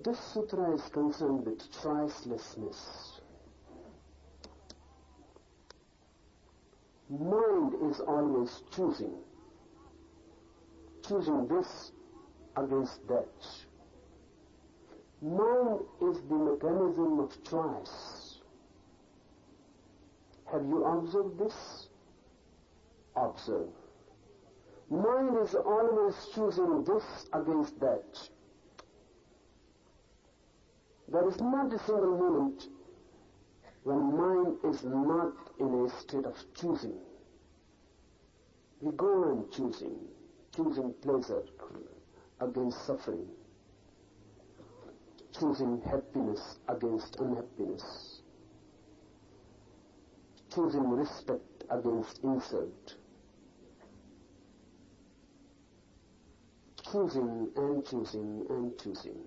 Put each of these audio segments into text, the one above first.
This sutra is concerned with choicelessness. Mind is always choosing this against that. Mind is the mechanism of choice. Have you observed this? Observe. Mind is always choosing this against that. There is not a single moment when mind is not in a state of choosing. We go on choosing pleasure against suffering, choosing happiness against unhappiness, choosing respect against insult, choosing and choosing and choosing.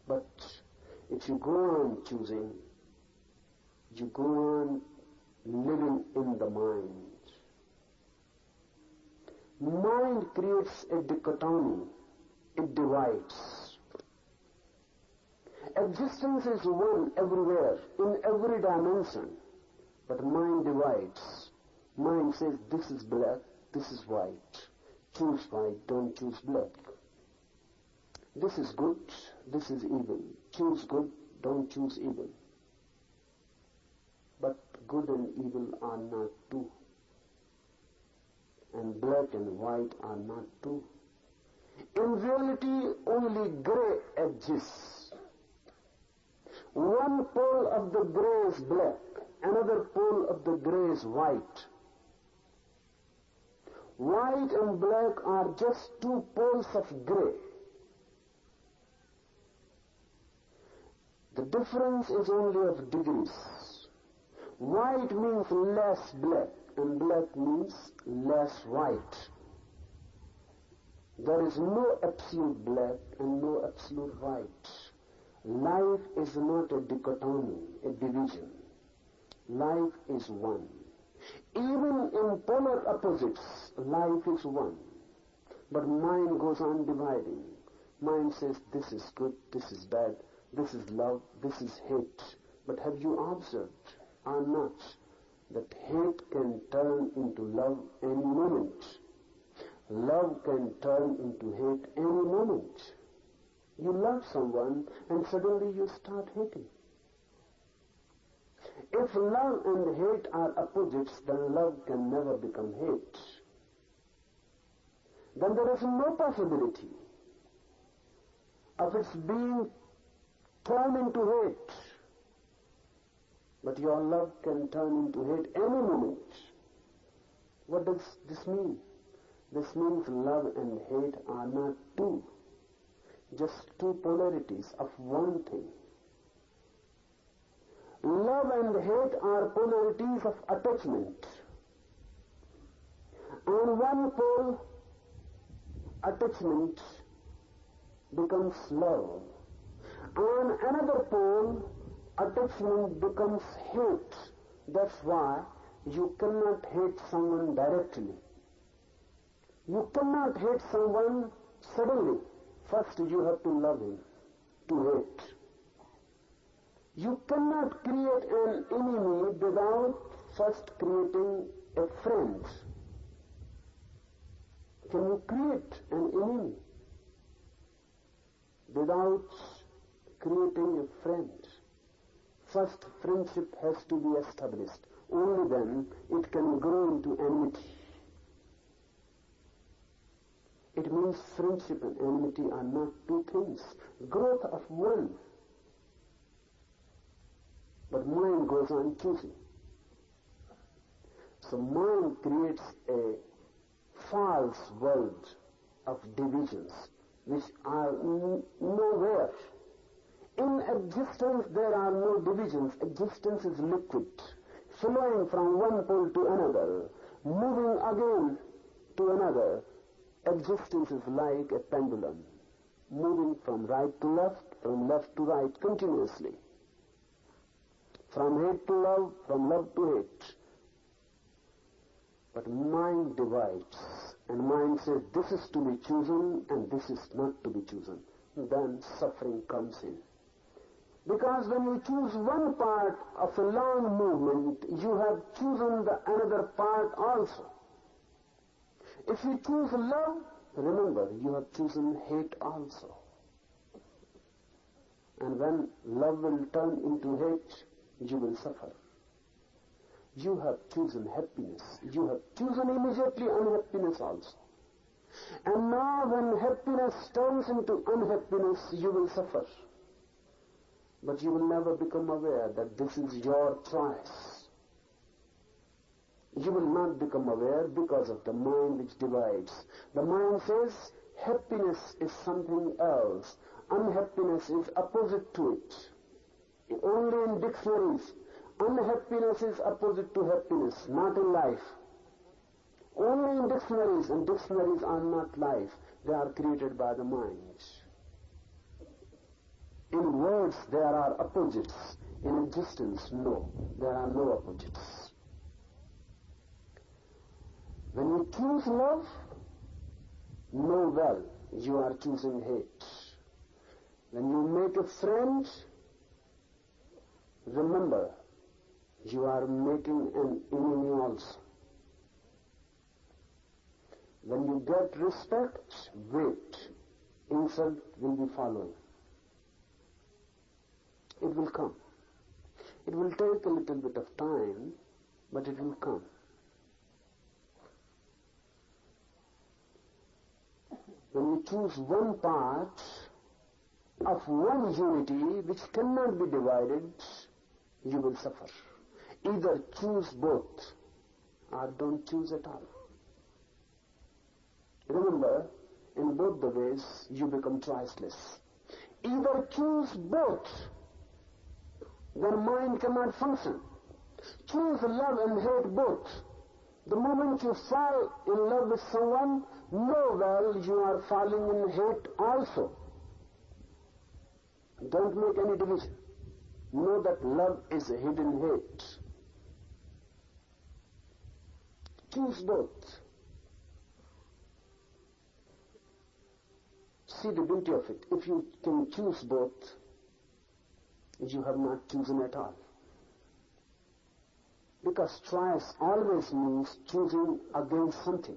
But if you go on choosing, you go on living in the mind. Mind creates a dichotomy. It divides. Existence is one everywhere, in every dimension. But mind divides. Mind says, this is black, this is white. Choose white, don't choose black. This is good, this is evil. Choose good, don't choose evil. But good and evil are not two. And black and white are not two. In reality, only gray exists. One pole of the gray is black, another pole of the gray is white. White and black are just two poles of gray. The difference is only of degrees. White means less black, and black means less white. There is no absolute black and no absolute white. Life is not a dichotomy, a division. Life is one. Even in polar opposites, life is one. But mind goes on dividing. Mind says, this is good, this is bad, this is love, this is hate. But have you observed or not that hate can turn into love any moment? Love can turn into hate any moment. You love someone and suddenly you start hating. If love and hate are opposites, then love can never become hate. Then there is no possibility of its being turn into hate. But your love can turn into hate any moment. What does this mean? This means love and hate are not two, just two polarities of one thing. Love and hate are polarities of attachment. On one pole, attachment becomes love. On another pole, attachment becomes hate. That's why you cannot hate someone directly. You cannot hate someone suddenly. First you have to love him to hate. You cannot create an enemy without first creating a friend. Can you create an enemy without creating a friend? First, friendship has to be established. Only then it can grow into enmity. It means friendship and enmity are not two things. Growth of one. But mind goes on choosing. So mind creates a false world of divisions which are nowhere. In existence there are no divisions. Existence is liquid, flowing from one pole to another, moving again to another. Existence is like a pendulum, moving from right to left, from left to right continuously. From hate to love, from love to hate. But mind divides, and mind says this is to be chosen and this is not to be chosen. then suffering comes in. Because when you choose one part of a long movement, you have chosen the another part also. If you choose love, remember, you have chosen hate also. And when love will turn into hate, you will suffer. You have chosen happiness. You have chosen immediately unhappiness also. And now when happiness turns into unhappiness, you will suffer. But you will never become aware that this is your choice. You will not become aware because of the mind which divides. The mind says happiness is something else. Unhappiness is opposite to it. Only in dictionaries, unhappiness is opposite to happiness, not in life. Only in dictionaries, and dictionaries are not life. They are created by the mind. In words, there are opposites. In existence, no. There are no opposites. When you choose love, know well you are choosing hate. When you make a friend, remember you are making an enemy also. When you get respect, wait. Insult will be following. It will come. It will take a little bit of time, but it will come. When you choose one part of one unity which cannot be divided, you will suffer. Either choose both or don't choose at all. Remember, in both the ways, you become choiceless. Either choose both, then mind cannot function. Choose love and hate both. The moment you fall in love with someone, know well you are falling in hate also. Don't make any division. Know that love is a hidden hate. Choose both. See the beauty of it. If you can choose both, you have not chosen at all. Because choice always means choosing against something.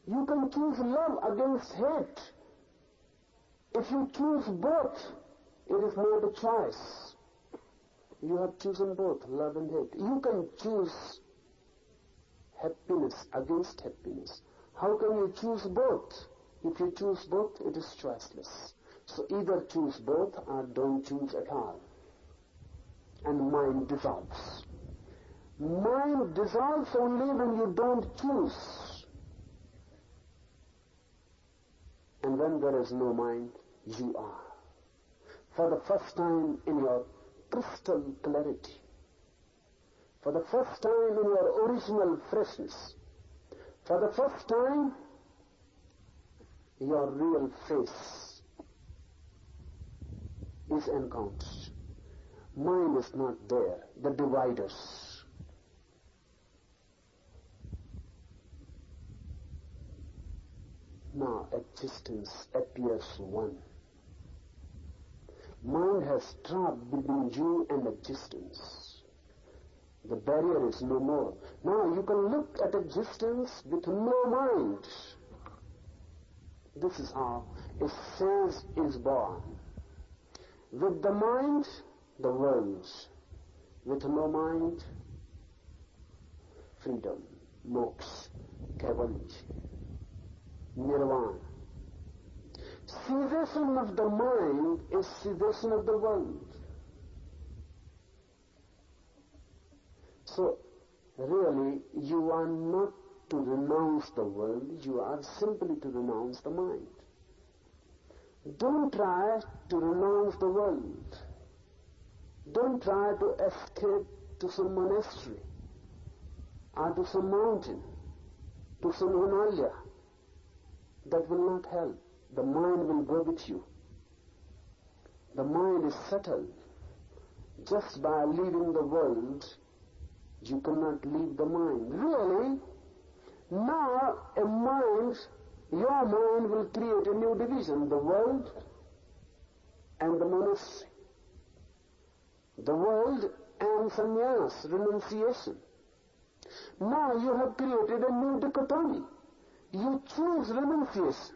You can choose love against hate. If you choose both, it is not a choice. You have chosen both, love and hate. You can choose happiness against happiness. How can you choose both? If you choose both, it is choiceless. So either choose both or don't choose at all. And mind dissolves. Mind dissolves only when you don't choose. And when there is no mind, you are. For the first time in your crystal clarity, for the first time in your original freshness, for the first time, your real face is encountered. Mind is not there, the dividers. Now existence appears one. Mind has dropped between you and existence. The barrier is no more. Now you can look at existence with no mind. This is how a sense is born. With the mind, the world. With no mind, freedom, moksha, kaivalya, nirvana. Cessation of the mind is cessation of the world. So, really, you are not to renounce the world, you are simply to renounce the mind. Don't try to renounce the world. Don't try to escape to some monastery, or to some mountain, to some Himalaya. That will not help. The mind will go with you. The mind is settled. Just by leaving the world, you cannot leave the mind. Really, now a mind, your mind will create a new division, the world and the monastery. The world and sannyas, renunciation. Now you have created a new dichotomy. You choose renunciation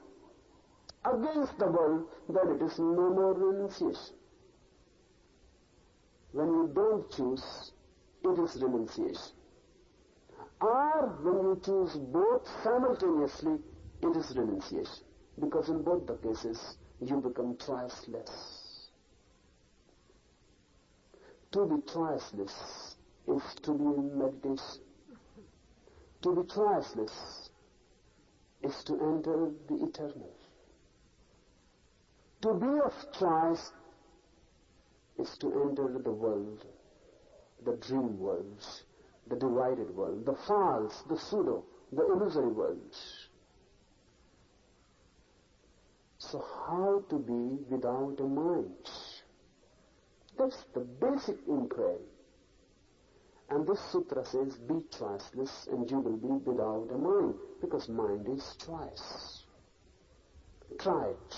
against the world, then it is no more renunciation. When you don't choose, it is renunciation. Or when you choose both simultaneously, it is renunciation. Because in both the cases, you become choiceless. To be choiceless is to be in meditation. To be choiceless is to enter the eternal. To be of choice is to enter the world, the dream world, the divided world, the false, the pseudo, the illusory world. So how to be without a mind? That's the basic inquiry. And this sutra says, be choiceless and you will be without a mind, because mind is choice. Try it.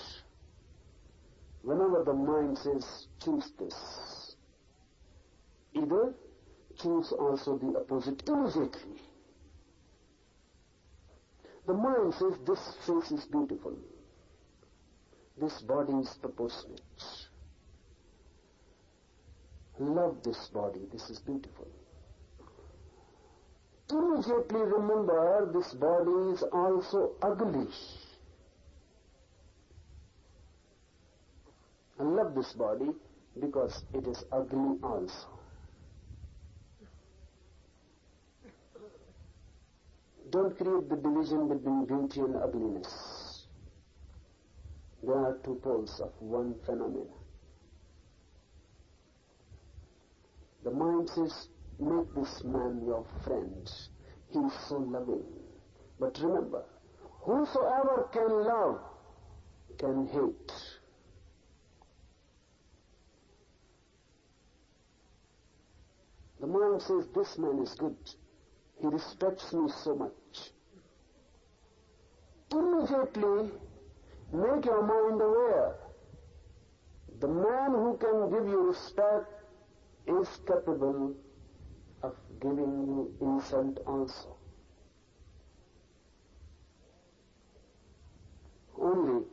Whenever the mind says, choose this, either choose also the opposite immediately. The mind says, this face is beautiful. This body is proportionate. Love this body, this is beautiful. Immediately remember, this body is also ugly. I love this body because it is ugly also. Don't create the division between beauty and ugliness. There are two poles of one phenomenon. The mind says, make this man your friend. He is so loving. But remember, whosoever can love can hate. The mind says, this man is good. He respects me so much. Immediately, make your mind aware. The man who can give you respect is capable of giving you insult also. Only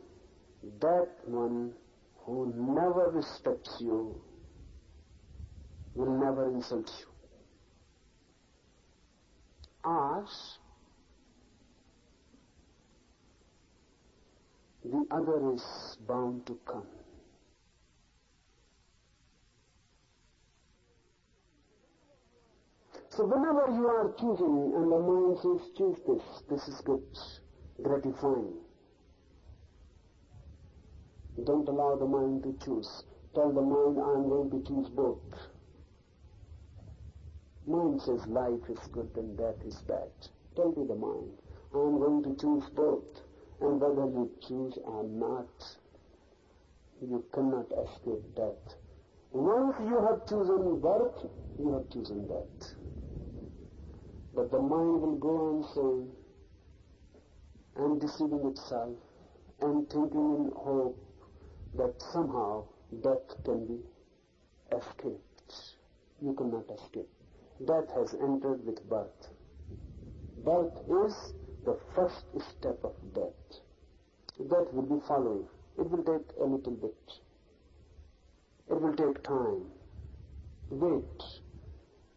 that one who never respects you will never insult you. Ask, the other is bound to come. So whenever you are choosing and the mind says, choose this is good, gratifying. Don't allow the mind to choose. Tell the mind, I am going to choose both. Mind says life is good and death is bad. Tell me the mind, I am going to choose both. And whether you choose or not, you cannot escape death. Once you have chosen birth, you have chosen death. But the mind will go on saying, and deceiving itself, and thinking in hope that somehow death can be escaped. You cannot escape. Death has entered with birth. Birth is the first step of death. Death will be following. It will take a little bit. It will take time. Wait.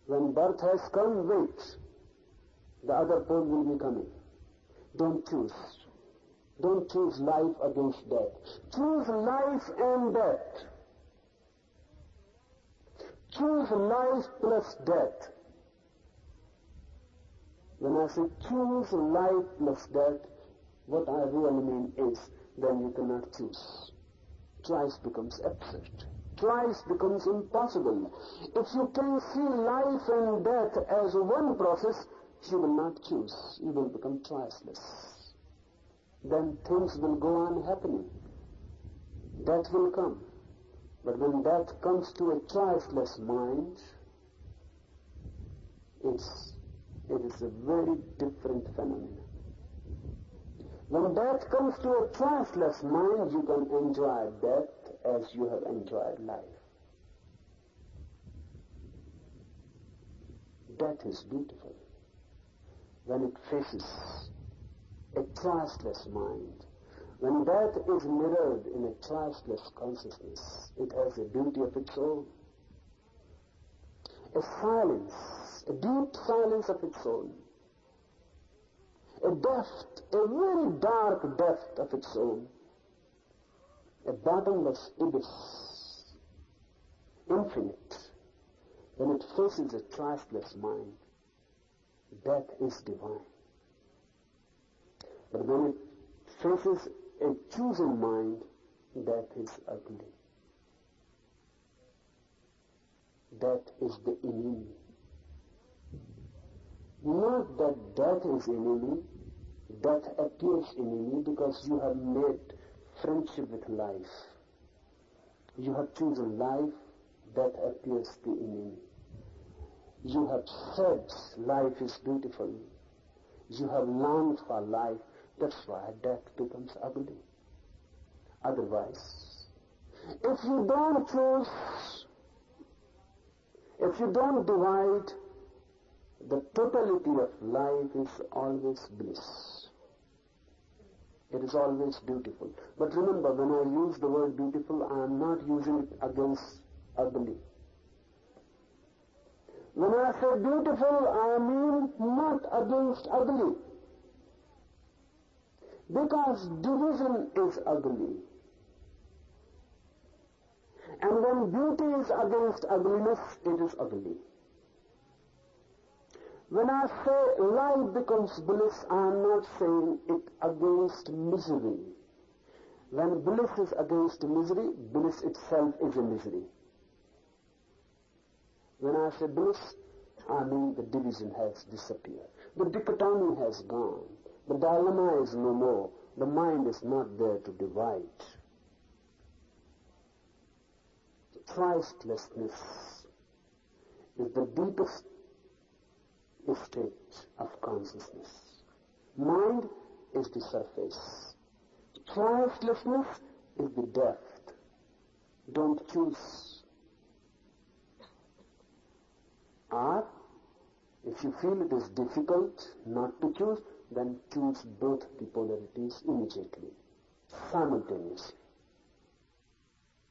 When birth has come, wait. The other pole will be coming. Don't choose. Don't choose life against death. Choose life and death. Choose life plus death. When I say choose life plus death, what I really mean is, then you cannot choose. Choice becomes absurd. Choice becomes impossible. If you can see life and death as one process, you will not choose. You will become choiceless. Then things will go on happening. Death will come. But when death comes to a choiceless mind, it is a very different phenomenon. When death comes to a choiceless mind, you can enjoy death as you have enjoyed life. Death is beautiful when it faces a choiceless mind. When death is mirrored in a choiceless consciousness, it has a beauty of its own. A silence, a deep silence of its own. A depth, a very dark depth of its own. A bottomless abyss, infinite. When it faces a choiceless mind, death is divine. But when it faces a chosen mind, death is ugly. Death is the enemy. Not that death is enemy, death appears enemy because you have made friendship with life. You have chosen life, death appears the enemy. You have said life is beautiful. You have longed for life. That's why death becomes ugly. Otherwise, if you don't choose, if you don't divide, the totality of life is always bliss. It is always beautiful. But remember, when I use the word beautiful, I am not using it against ugly. When I say beautiful, I mean not against ugly. Because division is ugly. And when beauty is against ugliness, it is ugly. When I say life becomes bliss, I am not saying it against misery. When bliss is against misery, bliss itself is a misery. When I say bliss, I mean the division has disappeared. The dichotomy has gone. The dilemma is no more. The mind is not there to divide. Christlessness is the deepest state of consciousness. Mind is the surface. Christlessness is the depth. Don't choose. Or, if you feel it is difficult not to choose, then choose both the polarities immediately, simultaneously.